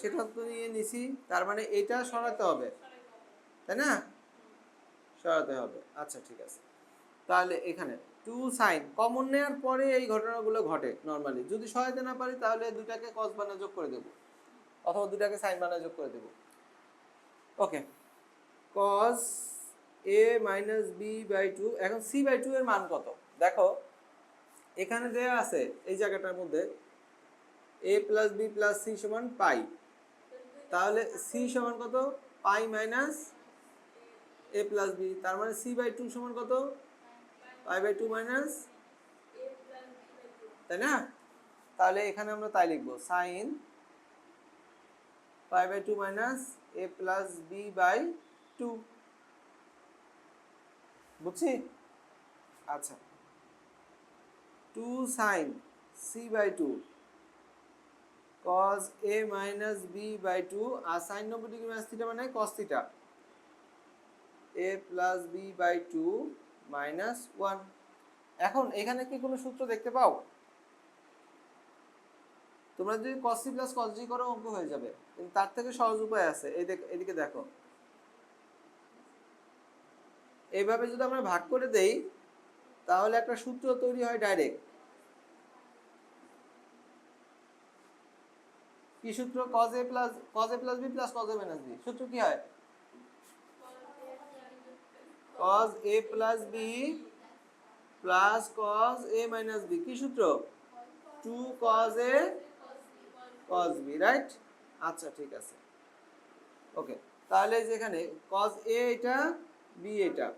সেটা তো নিয়ে নিছি, তার মানে এটা সরাতে হবে, তাই না? সরাতে হবে। আচ্ছা ঠিক আছে, তাহলে এখানে 2 সাইন কমন নেওয়ার পরে এই ঘটনাগুলো ঘটে নর্মালি। যদি সরাতে না পারি তাহলে দুটাকে কস বানায় যোগ করে দেব, অথবা দুটাকে সাইন বানায় যোগ করে দেব। Okay, cos a minus B by two. এখন সি বাই টু এর মান কত দেখো, এখানে দেওয়া আছে এই জায়গাটার মধ্যে a plus B plus C সমান পাই। তাহলে সি সমান কত? Pi minus A plus B. তার মানে সি বাই টু সমান কত? পাই বাই টু মাইনাস, তাই না? তাহলে এখানে আমরা তাই লিখবো, sine pi by two minus A plus B by two. বুঝছি? আচ্ছা, two sine C by two cos a minus B by two, আর সাইন 90 ডিগ্রি মাইনাস থিটা মানে cos theta, a plus B by two minus one. এখন এখানে কি কোনো সূত্র দেখতে পাও? তোমরা যদি cos c plus cos g করো অঙ্ক হয়ে যাবে, কিন্তু তার থেকে সহজ উপায় আছে। এদিকে দেখো, এইভাবে যদি আমরা ভাগ করে দেই তাহলে একটা সূত্র তৈরি হয় ডাইরেক্ট। কি সূত্র? cos a plus b plus cos a minus b। সূত্র কি হয়? cos a plus b plus cos a minus b। কি সূত্র? 2 cos a cos b, right? আচ্ছা ঠিক আছে, ওকে। তাহলে যেখানে cos a এটা, b এটা,